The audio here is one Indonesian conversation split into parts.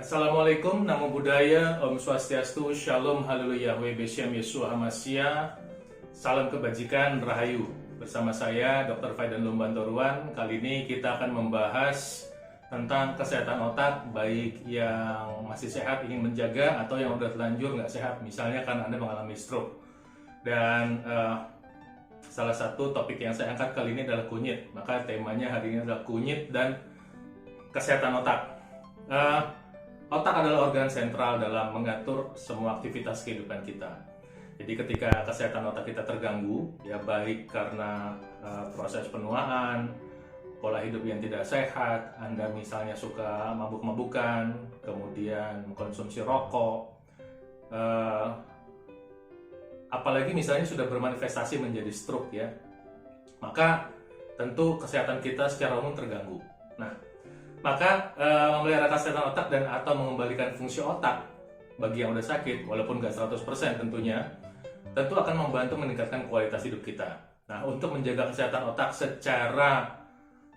Assalamualaikum, Namo Buddhaya, Om Swastiastu, Shalom, Haleluya, Beshyam Yesua Hamasya, salam kebajikan, Rahayu. Bersama saya, Dr. Faidan Lumbantoruan. Kali ini kita akan membahas tentang kesehatan otak, baik yang masih sehat ingin menjaga atau yang udah terlanjur nggak sehat, misalnya kan Anda mengalami stroke. Dan salah satu topik yang saya angkat kali ini adalah kunyit. Maka temanya hari ini adalah kunyit dan kesehatan otak. Otak adalah organ sentral dalam mengatur semua aktivitas kehidupan kita. Jadi ketika kesehatan otak kita terganggu, ya baik karena proses penuaan, pola hidup yang tidak sehat, Anda misalnya suka mabuk-mabukan, kemudian mengkonsumsi rokok, apalagi misalnya sudah bermanifestasi menjadi stroke ya, maka tentu kesehatan kita secara umum terganggu. Nah, maka memelihara kesehatan otak dan atau mengembalikan fungsi otak bagi yang udah sakit, walaupun nggak 100% tentunya, tentu akan membantu meningkatkan kualitas hidup kita. Nah, untuk menjaga kesehatan otak secara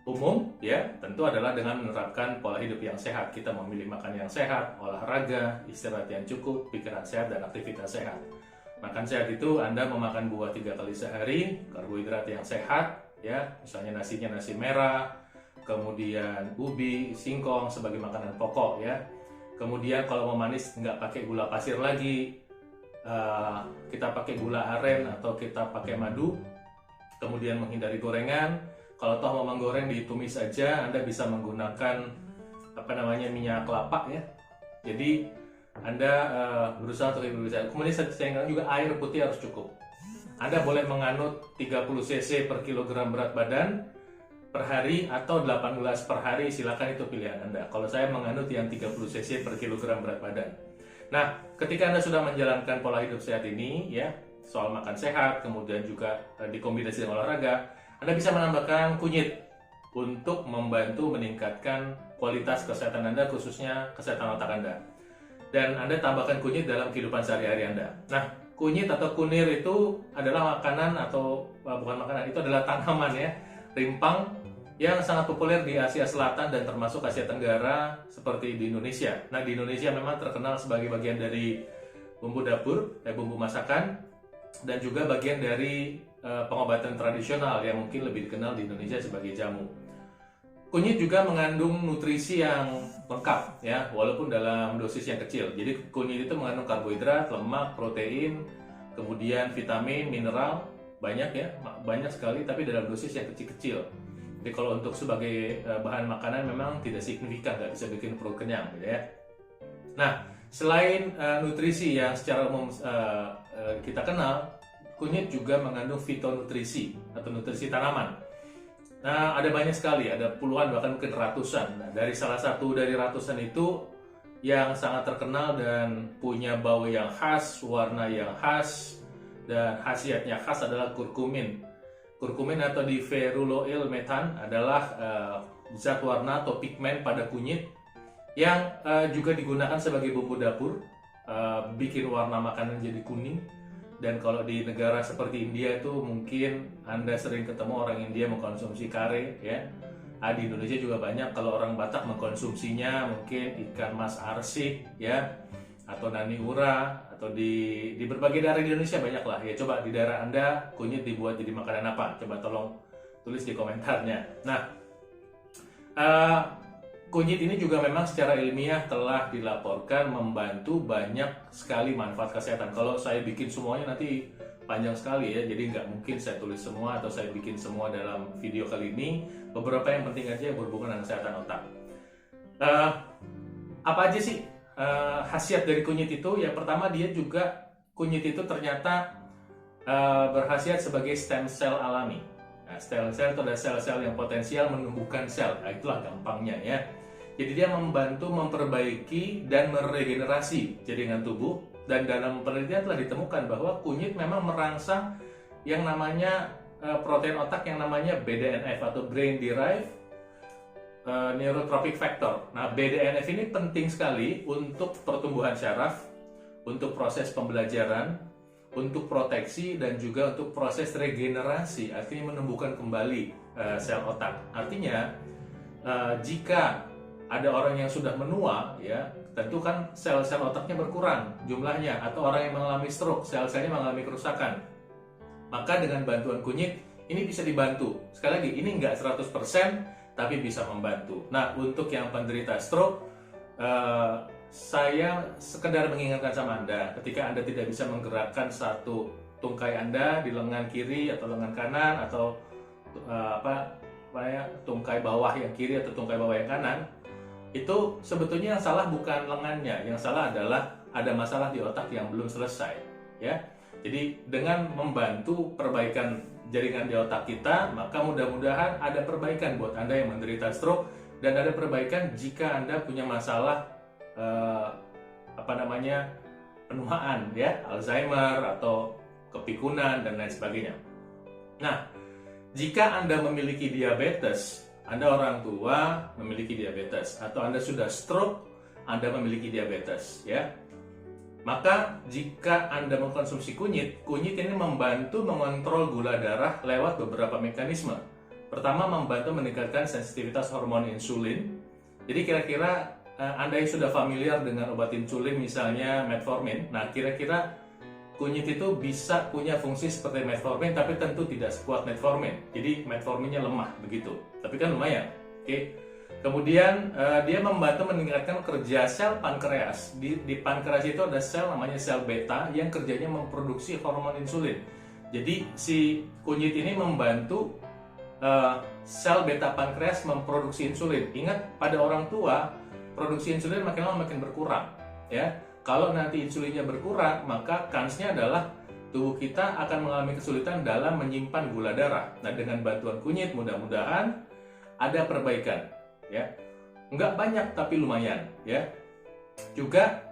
umum, ya tentu adalah dengan menerapkan pola hidup yang sehat. Kita memilih makan yang sehat, olahraga, istirahat yang cukup, pikiran sehat, dan aktivitas sehat. Makan sehat itu Anda memakan buah 3 kali sehari, karbohidrat yang sehat, ya misalnya nasinya nasi merah, kemudian ubi, singkong sebagai makanan pokok ya. Kemudian kalau mau manis nggak pakai gula pasir lagi, kita pakai gula aren atau kita pakai madu. Kemudian menghindari gorengan. Kalau toh mau menggoreng ditumis saja, Anda bisa menggunakan minyak kelapa ya. Jadi Anda berusaha untuk hidup sehat. Kemudian saya juga air putih harus cukup. Anda boleh menganut 30 cc per kilogram berat badan per hari atau 8 gelas per hari, silakan, itu pilihan Anda. Kalau saya menganut yang 30 cc per kilogram berat badan. Nah, ketika Anda sudah menjalankan pola hidup sehat ini ya, soal makan sehat, kemudian juga dikombinasi dengan olahraga, Anda bisa menambahkan kunyit untuk membantu meningkatkan kualitas kesehatan Anda, khususnya kesehatan otak Anda. Dan Anda tambahkan kunyit dalam kehidupan sehari-hari Anda. Nah, kunyit atau kunir itu adalah makanan atau bukan makanan, itu adalah tanaman ya, rimpang yang sangat populer di Asia Selatan dan termasuk Asia Tenggara seperti di Indonesia. Nah, di Indonesia memang terkenal sebagai bagian dari bumbu dapur, bumbu masakan, dan juga bagian dari pengobatan tradisional yang mungkin lebih dikenal di Indonesia sebagai jamu. Kunyit juga mengandung nutrisi yang lengkap ya, walaupun dalam dosis yang kecil. Jadi kunyit itu mengandung karbohidrat, lemak, protein, kemudian vitamin, mineral, banyak ya, banyak sekali, tapi dalam dosis yang kecil-kecil. Jadi kalau untuk sebagai bahan makanan memang tidak signifikan, nggak bisa bikin perut kenyang gitu ya. Nah, selain nutrisi yang secara umum kita kenal, kunyit juga mengandung fitonutrisi atau nutrisi tanaman. Nah, ada banyak sekali, ada puluhan bahkan mungkin ratusan. Nah, dari salah satu dari ratusan itu yang sangat terkenal dan punya bau yang khas, warna yang khas, dan khasiatnya khas adalah kurkumin. Kurkumin atau diferuloil methan adalah zat warna atau pigmen pada kunyit yang juga digunakan sebagai bumbu dapur, bikin warna makanan jadi kuning. Dan kalau di negara seperti India itu mungkin Anda sering ketemu orang India mengkonsumsi kare ya. Di Indonesia juga banyak, kalau orang Batak mengkonsumsinya mungkin ikan mas arsik ya, atau nani ura, atau di berbagai daerah di Indonesia banyak lah ya. Coba di daerah Anda kunyit dibuat jadi makanan apa? Coba tolong tulis di komentarnya. Nah, kunyit ini juga memang secara ilmiah telah dilaporkan membantu banyak sekali manfaat kesehatan. Kalau saya bikin semuanya nanti panjang sekali ya, jadi nggak mungkin saya tulis semua atau saya bikin semua dalam video kali ini. Beberapa yang penting aja yang berhubungan dengan kesehatan otak. Apa aja sih khasiat dari kunyit itu? Yang pertama, dia juga, kunyit itu ternyata berkhasiat sebagai stem cell alami. Nah, stem cell itu adalah sel-sel yang potensial menumbuhkan sel. Nah, itulah gampangnya ya. Jadi dia membantu memperbaiki dan meregenerasi jaringan tubuh. Dan dalam penelitian telah ditemukan bahwa kunyit memang merangsang yang namanya protein otak yang namanya BDNF atau Brain Derived Neurotrophic Factor. Nah, BDNF ini penting sekali untuk pertumbuhan syaraf, untuk proses pembelajaran, untuk proteksi, dan juga untuk proses regenerasi, artinya menumbuhkan kembali sel otak. Artinya, jika ada orang yang sudah menua, ya, tentu kan sel-sel otaknya berkurang jumlahnya, atau orang yang mengalami stroke, sel-selnya mengalami kerusakan. Maka dengan bantuan kunyit ini bisa dibantu. Sekali lagi, ini nggak 100%, tapi bisa membantu. Nah, untuk yang penderita stroke, saya sekedar mengingatkan sama Anda, ketika Anda tidak bisa menggerakkan satu tungkai Anda di lengan kiri atau lengan kanan, atau tungkai bawah yang kiri atau tungkai bawah yang kanan, itu sebetulnya yang salah bukan lengannya, yang salah adalah ada masalah di otak yang belum selesai, ya. Jadi dengan membantu perbaikan jaringan di otak kita, maka mudah-mudahan ada perbaikan buat Anda yang menderita stroke, dan ada perbaikan jika Anda punya masalah penuaan, ya, Alzheimer atau kepikunan dan lain sebagainya. Nah, jika Anda memiliki diabetes, Anda orang tua memiliki diabetes, atau Anda sudah stroke, Anda memiliki diabetes, ya. Maka jika Anda mengkonsumsi kunyit ini membantu mengontrol gula darah lewat beberapa mekanisme. Pertama, membantu meningkatkan sensitivitas hormon insulin. Jadi kira-kira Anda yang sudah familiar dengan obat insulin, misalnya metformin, nah kira-kira kunyit itu bisa punya fungsi seperti metformin, tapi tentu tidak sekuat metformin. Jadi metforminnya lemah begitu, tapi kan lumayan. Oke. Kemudian dia membantu meningkatkan kerja sel pankreas. Di pankreas itu ada sel namanya sel beta yang kerjanya memproduksi hormon insulin. Jadi si kunyit ini membantu sel beta pankreas memproduksi insulin. Ingat, pada orang tua produksi insulin makin lama makin berkurang, ya. Kalau nanti insulinnya berkurang, maka kansnya adalah tubuh kita akan mengalami kesulitan dalam menyimpan gula darah. Nah, dengan bantuan kunyit mudah-mudahan ada perbaikan, ya. Nggak banyak tapi lumayan, ya. Juga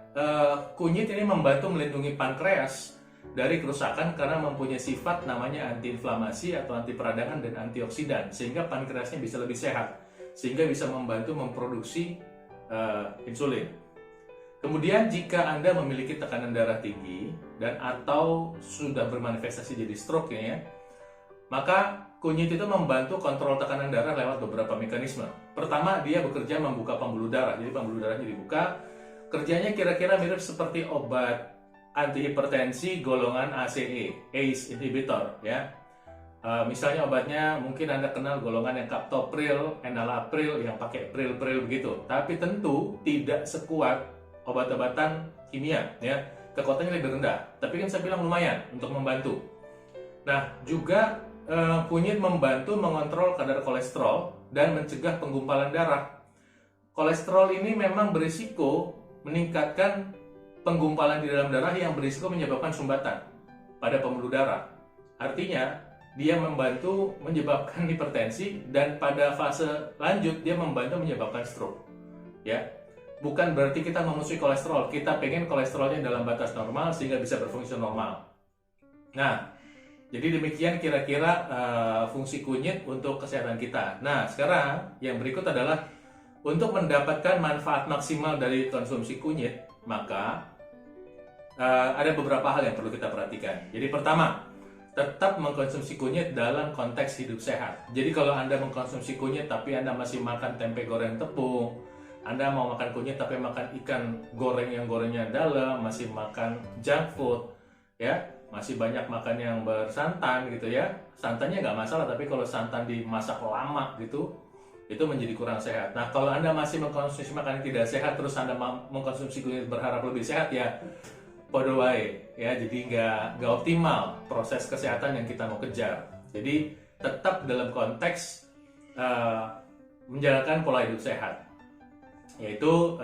kunyit ini membantu melindungi pankreas dari kerusakan karena mempunyai sifat namanya antiinflamasi atau anti peradangan dan antioksidan, sehingga pankreasnya bisa lebih sehat, sehingga bisa membantu memproduksi insulin. Kemudian jika Anda memiliki tekanan darah tinggi dan atau sudah bermanifestasi jadi stroke, ya, maka kunyit itu membantu kontrol tekanan darah lewat beberapa mekanisme. Pertama, dia bekerja membuka pembuluh darah. Jadi pembuluh darahnya dibuka. Kerjanya kira-kira mirip seperti obat antihipertensi golongan ACE inhibitor, ya. Misalnya obatnya mungkin Anda kenal golongan yang captopril, enalapril, yang pakai pril-pril begitu. Tapi tentu tidak sekuat obat-obatan kimia, ya. Kekuatannya lebih rendah, tapi kan saya bilang lumayan untuk membantu. Nah, juga kunyit membantu mengontrol kadar kolesterol dan mencegah penggumpalan darah. Kolesterol ini memang berisiko meningkatkan penggumpalan di dalam darah yang berisiko menyebabkan sumbatan pada pembuluh darah. Artinya, dia membantu menyebabkan hipertensi, dan pada fase lanjut dia membantu menyebabkan stroke, ya. Bukan berarti kita memusuhi kolesterol, kita pengen kolesterolnya dalam batas normal sehingga bisa berfungsi normal. Nah, jadi demikian kira-kira fungsi kunyit untuk kesehatan kita. Nah, sekarang yang berikut adalah untuk mendapatkan manfaat maksimal dari konsumsi kunyit, maka ada beberapa hal yang perlu kita perhatikan. Jadi pertama, tetap mengkonsumsi kunyit dalam konteks hidup sehat. Jadi kalau Anda mengkonsumsi kunyit tapi Anda masih makan tempe goreng tepung, Anda mau makan kunyit tapi makan ikan goreng yang gorengnya dalam, masih makan junk food, ya, masih banyak makan yang bersantan gitu, ya. Santannya nggak masalah, tapi kalau santan dimasak lama gitu, itu menjadi kurang sehat. Nah, kalau Anda masih mengkonsumsi makanan tidak sehat terus Anda mengkonsumsi kunyit berharap lebih sehat, ya podo wae, ya. Jadi nggak optimal proses kesehatan yang kita mau kejar. Jadi tetap dalam konteks menjalankan pola hidup sehat, yaitu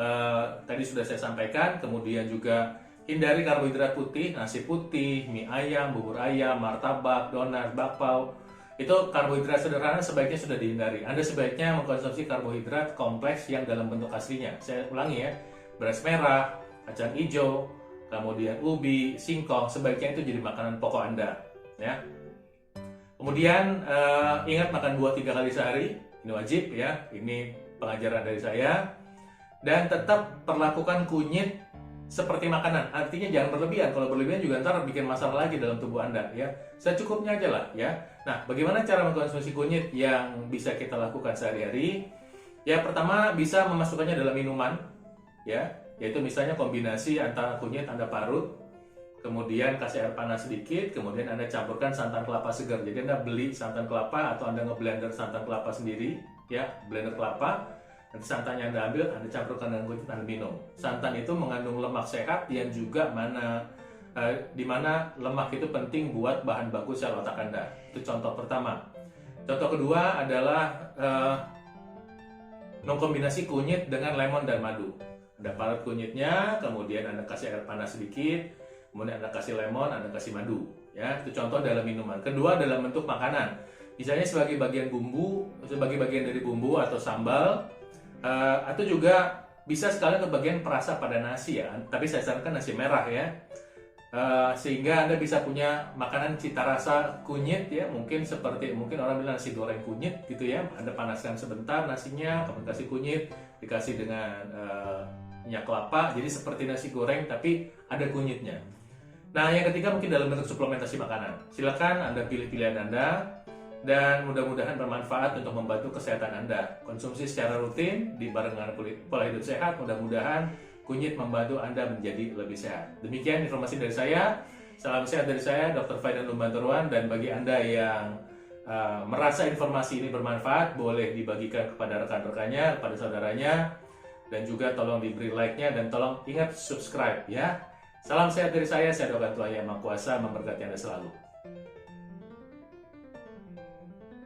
tadi sudah saya sampaikan. Kemudian juga hindari karbohidrat putih, nasi putih, mie ayam, bubur ayam, martabak, donat, bakpao. Itu karbohidrat sederhana sebaiknya sudah dihindari. Anda sebaiknya mengkonsumsi karbohidrat kompleks yang dalam bentuk aslinya. Saya ulangi, ya, beras merah, kacang hijau, kemudian ubi, singkong, sebaiknya itu jadi makanan pokok Anda, ya. Kemudian ingat makan buah 3 kali sehari, ini wajib, ya. Ini pengajaran dari saya. Dan tetap perlakukan kunyit seperti makanan, artinya jangan berlebihan. Kalau berlebihan juga ntar bikin masalah lagi dalam tubuh Anda, ya. Secukupnya aja lah, ya. Nah, bagaimana cara mengkonsumsi kunyit yang bisa kita lakukan sehari-hari? Ya, pertama bisa memasukkannya dalam minuman, ya, yaitu misalnya kombinasi antara kunyit Anda parut, kemudian kasih air panas sedikit, kemudian Anda campurkan santan kelapa segar. Jadi Anda beli santan kelapa atau Anda ngeblender santan kelapa sendiri, ya, blender kelapa. Nanti santannya Anda ambil, Anda campurkan dengan kunyit, Anda minum. Santan itu mengandung lemak sehat yang juga di mana lemak itu penting buat bahan baku sel otak Anda. Itu contoh pertama. Contoh kedua adalah mengkombinasi kunyit dengan lemon dan madu. Anda parut kunyitnya, kemudian Anda kasih air panas sedikit, kemudian Anda kasih lemon, Anda kasih madu. Ya, itu contoh dalam minuman. Kedua dalam bentuk makanan. Misalnya sebagai bagian bumbu, sebagai bagian dari bumbu atau sambal, atau juga bisa sekalian ke bagian perasa pada nasi ya. Tapi saya sarankan nasi merah ya. Sehingga Anda bisa punya makanan cita rasa kunyit ya, mungkin orang bilang nasi goreng kunyit gitu ya. Anda panaskan sebentar nasinya, kemudian kasih kunyit, dikasih dengan minyak kelapa, jadi seperti nasi goreng tapi ada kunyitnya. Nah, yang ketiga mungkin dalam bentuk suplementasi makanan. Silakan Anda pilih pilihan Anda dan mudah-mudahan bermanfaat untuk membantu kesehatan Anda. Konsumsi secara rutin dibareng dengan pola hidup sehat, mudah-mudahan kunyit membantu Anda menjadi lebih sehat. Demikian informasi dari saya. Salam sehat dari saya, Dr. Faidan Lumbanturuan. Dan bagi Anda yang merasa informasi ini bermanfaat, boleh dibagikan kepada rekan-rekannya, kepada saudaranya. Dan juga tolong diberi like-nya dan tolong ingat subscribe ya. Salam sehat dari saya Dr. Tua Yang Maha Kuasa memberkati Anda selalu.